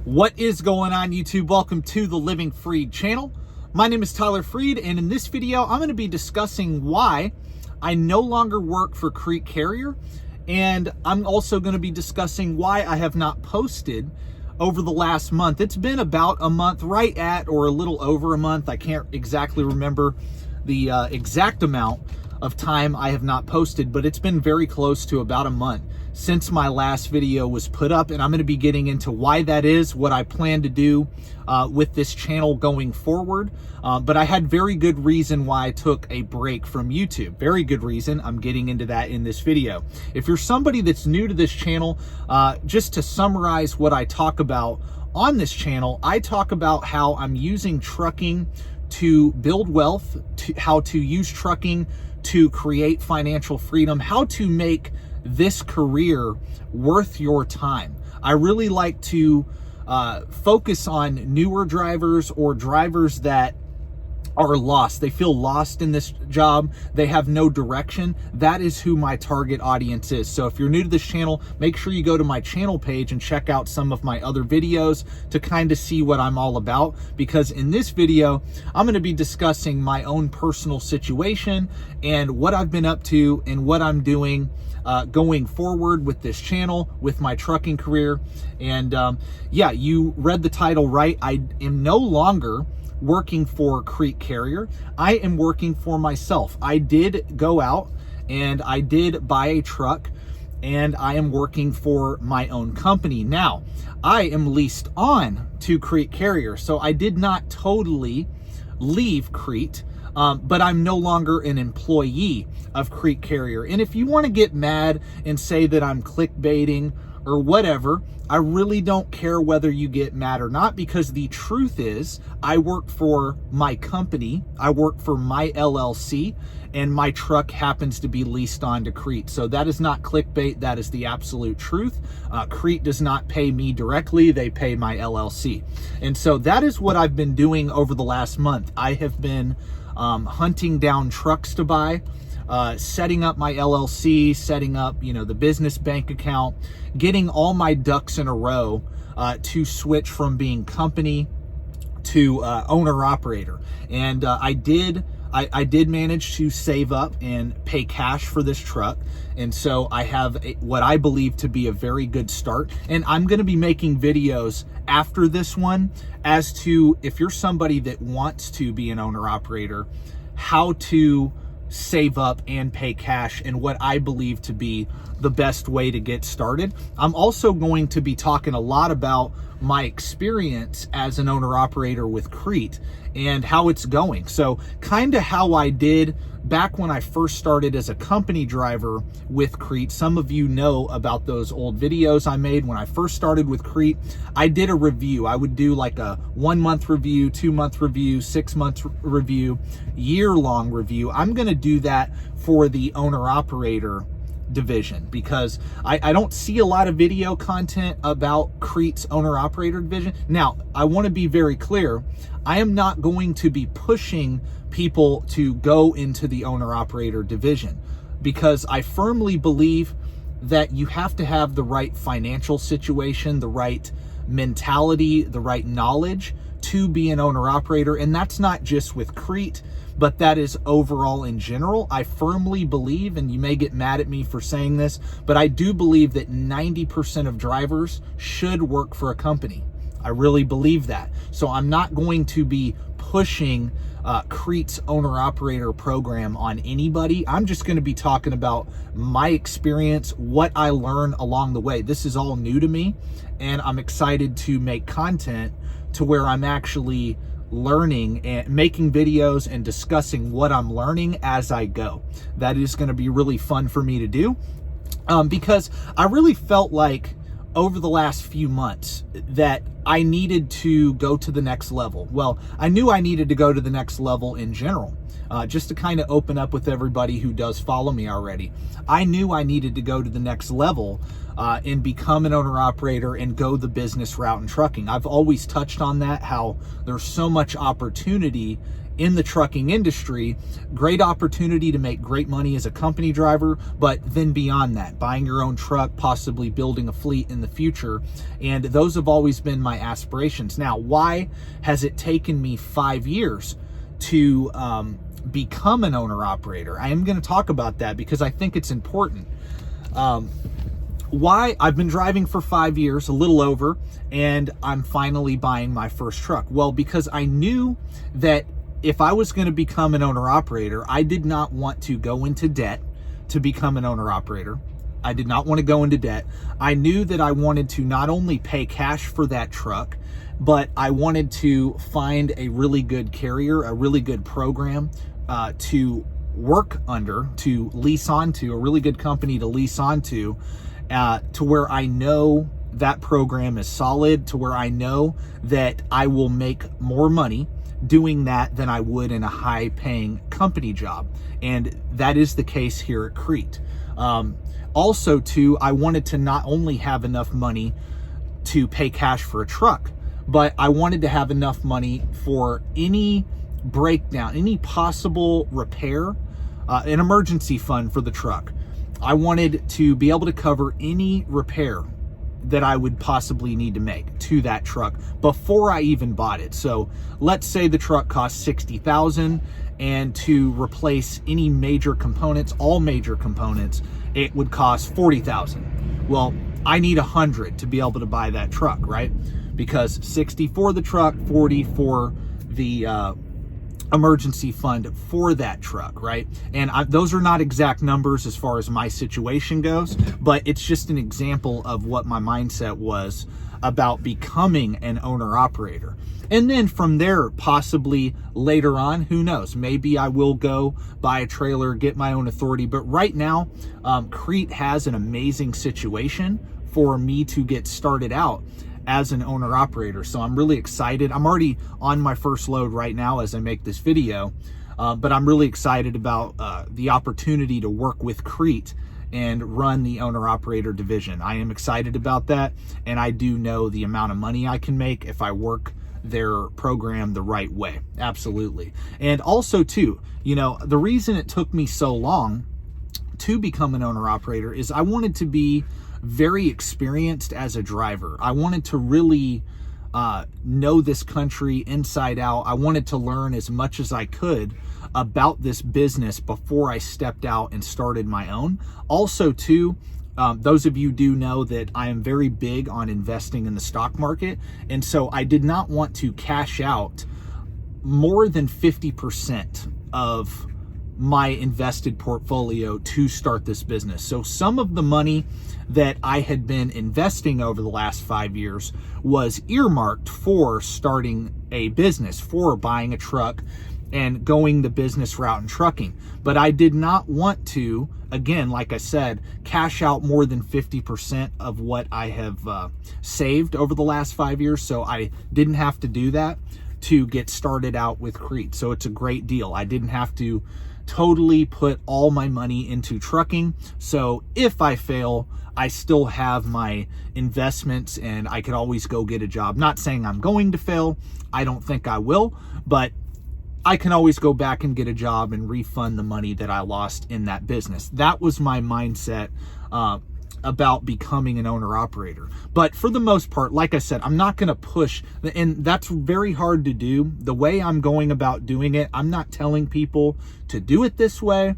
What is going on, YouTube? Welcome to the Living Freed channel. My name is Tyler Freed, and in this video, I'm going to be discussing why I no longer work for Crete Carrier, and I'm also going to be discussing why I have not posted over the last month. It's been about a month, right at or a little over a month. I can't exactly remember the exact amount of time I have not posted, but it's been very close to about a month since my last video was put up, and I'm going to be getting into why that is, what I plan to do with this channel going forward. But I had very good reason why I took a break from YouTube. Very good reason. I'm getting into that in this video. If you're somebody that's new to this channel, just to summarize what I talk about on this channel, I talk about how I'm using trucking to build wealth, how to use trucking to create financial freedom, how to make this career worth your time. I really like to focus on newer drivers or drivers that are lost. They feel lost in this job. They have no direction. That is who my target audience is. So if you're new to this channel, make sure you go to my channel page and check out some of my other videos to kind of see what I'm all about. Because in this video, I'm going to be discussing my own personal situation and what I've been up to and what I'm doing going forward with this channel, with my trucking career. And yeah, you read the title right. I am no longer working for Crete Carrier. I am working for myself. I did go out and I did buy a truck, and I am working for my own company. Now, I am leased on to Crete Carrier, so I did not totally leave Crete, but I'm no longer an employee of Crete Carrier. And if you want to get mad and say that I'm clickbaiting or whatever, I really don't care whether you get mad or not, because the truth is I work for my company. I work for my LLC, and my truck happens to be leased on to Crete. So that is not clickbait. That is the absolute truth. Crete does not pay me directly. They pay my LLC. And so that is what I've been doing over the last month. I have been hunting down trucks to buy, setting up my LLC, setting up, the business bank account, getting all my ducks in a row to switch from being company to owner operator. And I did manage to save up and pay cash for this truck. And so I have what I believe to be a very good start. And I'm going to be making videos after this one as to, if you're somebody that wants to be an owner operator, how to save up and pay cash, and what I believe to be the best way to get started. I'm also going to be talking a lot about my experience as an owner operator with Crete and how it's going. So kind of how I did back when I first started as a company driver with Crete. Some of you know about those old videos I made when I first started with Crete. I did a review. I would do like a 1 month review, 2 month review, 6 month review, year-long review. I'm going to do that for the owner operator division, because I don't see a lot of video content about Crete's owner operator division. Now, I want to be very clear. I am not going to be pushing people to go into the owner operator division, because I firmly believe that you have to have the right financial situation, the right mentality, the right knowledge to be an owner operator. And that's not just with Crete, but that is overall in general. I firmly believe, and you may get mad at me for saying this, but I do believe that 90% of drivers should work for a company. I really believe that. So I'm not going to be pushing Crete's owner operator program on anybody. I'm just going to be talking about my experience, what I learned along the way. This is all new to me, and I'm excited to make content to where I'm actually learning and making videos and discussing what I'm learning as I go. That is going to be really fun for me to do, because I really felt like over the last few months that I needed to go to the next level. Well, I knew I needed to go to the next level in general, just to kind of open up with everybody who does follow me already. I knew I needed to go to the next level and become an owner operator and go the business route in trucking. I've always touched on that, how there's so much opportunity in the trucking industry. Great opportunity to make great money as a company driver, but then beyond that, buying your own truck, possibly building a fleet in the future. And those have always been my aspirations. Now, why has it taken me 5 years to become an owner operator? I am going to talk about that because I think it's important. Why I've been driving for 5 years, a little over, and I'm finally buying my first truck. Well, because I knew that if I was going to become an owner operator, I did not want to go into debt to become an owner operator. I did not want to go into debt. I knew that I wanted to not only pay cash for that truck, but I wanted to find a really good carrier, a really good program to work under, to lease onto, a really good company to lease onto, to where I know that program is solid, to where I know that I will make more money doing that than I would in a high-paying company job. And that is the case here at Crete. Also, too, I wanted to not only have enough money to pay cash for a truck, but I wanted to have enough money for any breakdown, any possible repair, an emergency fund for the truck. I wanted to be able to cover any repair that I would possibly need to make to that truck before I even bought it. So let's say the truck cost $60,000, and to replace any major components, all major components, it would cost $40,000. Well, I need 100 to be able to buy that truck, right? Because 60 for the truck, 40 for the emergency fund for that truck, right? And those are not exact numbers as far as my situation goes, but it's just an example of what my mindset was about becoming an owner operator. And then from there, possibly later on, who knows, maybe I will go buy a trailer, get my own authority. But right now, Crete has an amazing situation for me to get started out as an owner operator. So I'm really excited. I'm already on my first load right now as I make this video, but I'm really excited about the opportunity to work with Crete and run the owner operator division. I am excited about that, and I do know the amount of money I can make if I work their program the right way. Absolutely. And also too, you know, the reason it took me so long to become an owner operator is I wanted to be very experienced as a driver. I wanted to really know this country inside out. I wanted to learn as much as I could about this business before I stepped out and started my own. Also too, those of you do know that I am very big on investing in the stock market. And so I did not want to cash out more than 50% of my invested portfolio to start this business. So some of the money that I had been investing over the last 5 years was earmarked for starting a business, for buying a truck and going the business route in trucking. But I did not want to, again, like I said, cash out more than 50% of what I have saved over the last 5 years. So I didn't have to do that to get started out with Crete. So it's a great deal. I didn't have to totally put all my money into trucking. So if I fail, I still have my investments and I could always go get a job. Not saying I'm going to fail. I don't think I will, but I can always go back and get a job and refund the money that I lost in that business. That was my mindset about becoming an owner operator. But for the most part, like I said, I'm not going to push, and that's very hard to do. The way I'm going about doing it, I'm not telling people to do it this way.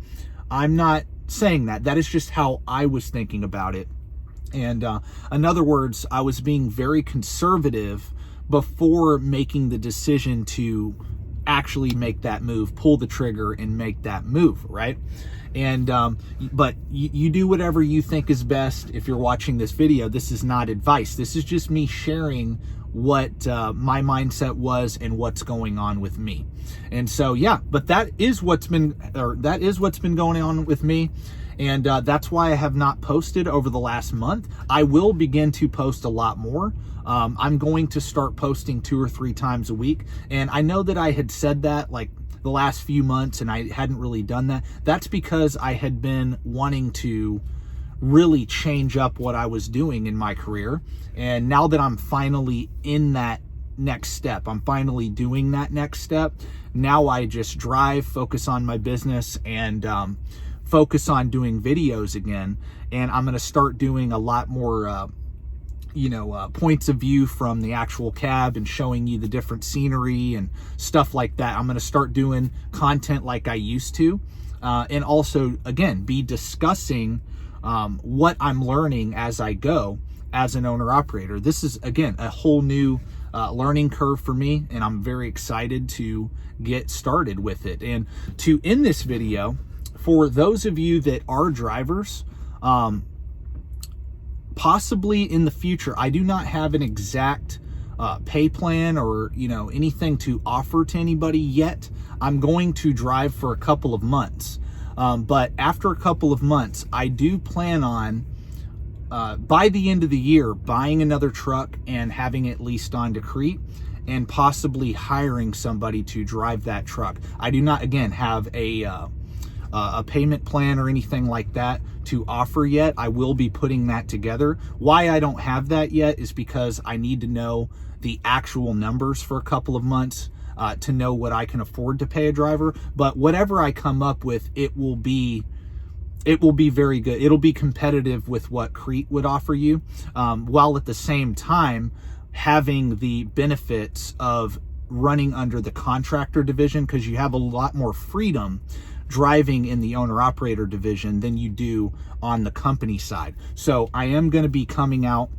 I'm not saying that. That is just how I was thinking about it. And in other words, I was being very conservative before making the decision to actually make that move, pull the trigger and make that move, right? And but you do whatever you think is best. If you're watching this video, this is not advice. This is just me sharing what my mindset was and what's going on with me. And so, yeah, but that is what's been going on with me. And that's why I have not posted over the last month. I will begin to post a lot more. I'm going to start posting 2 or 3 times a week. And I know that I had said that like the last few months and I hadn't really done that. That's because I had been wanting to really change up what I was doing in my career. And now that I'm finally in that next step. I'm finally doing that next step. Now I just drive, focus on my business, and focus on doing videos again. And I'm going to start doing a lot more points of view from the actual cab and showing you the different scenery and stuff like that. I'm going to start doing content like I used to, and also, again, be discussing what I'm learning as I go as an owner-operator. This is, again, a whole new learning curve for me, and I'm very excited to get started with it. And to end this video, for those of you that are drivers, possibly in the future, I do not have an exact pay plan or anything to offer to anybody yet. I'm going to drive for a couple of months, but after a couple of months, I do plan on by the end of the year buying another truck and having it leased onto Crete, and possibly hiring somebody to drive that truck. I do not, again, have a payment plan or anything like that to offer yet. I will be putting that together. Why I don't have that yet is because I need to know the actual numbers for a couple of months to know what I can afford to pay a driver. But whatever I come up with, it will be very good. It'll be competitive with what Crete would offer you, while at the same time having the benefits of running under the contractor division, because you have a lot more freedom driving in the owner-operator division than you do on the company side. So I am going to be coming out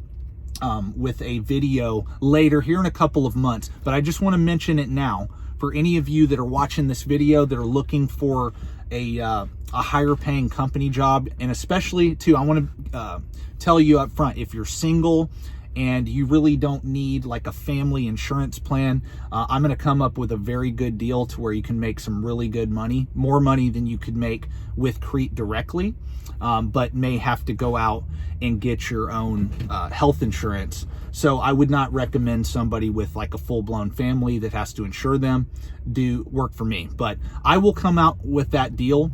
with a video later here in a couple of months, but I just want to mention it now for any of you that are watching this video that are looking for a higher paying company job. And especially too, I want to tell you up front, if you're single and you really don't need like a family insurance plan, I'm going to come up with a very good deal to where you can make some really good money, more money than you could make with Crete directly, but may have to go out and get your own health insurance. So I would not recommend somebody with like a full-blown family that has to insure them do work for me. But I will come out with that deal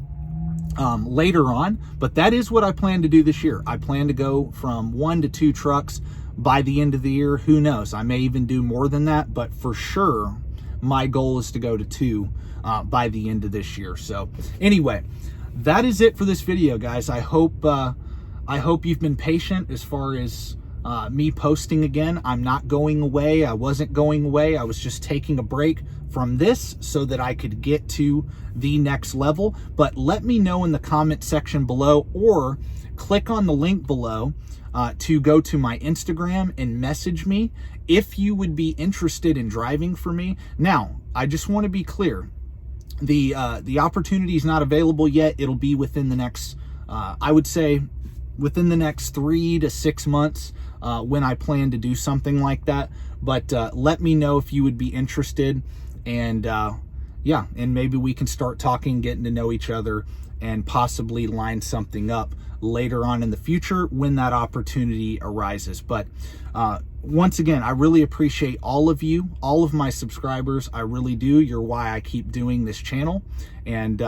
later on. But that is what I plan to do this year. I plan to go from 1 to 2 trucks by the end of the year. Who knows? I may even do more than that, but for sure, my goal is to go to 2 by the end of this year. So anyway, that is it for this video, guys. I hope you've been patient as far as me posting again. I'm not going away. I wasn't going away. I was just taking a break from this so that I could get to the next level. But let me know in the comment section below, or click on the link below to go to my Instagram and message me if you would be interested in driving for me. Now, I just want to be clear. The opportunity is not available yet. It'll be within the next, I would say, within the next 3 to 6 months when I plan to do something like that. But let me know if you would be interested, and yeah, and maybe we can start talking, getting to know each other, and possibly line something up later on in the future when that opportunity arises. But once again, I really appreciate all of you, all of my subscribers. I really do. You're why I keep doing this channel. And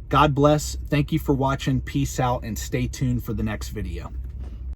God bless. Thank you for watching. Peace out, and stay tuned for the next video.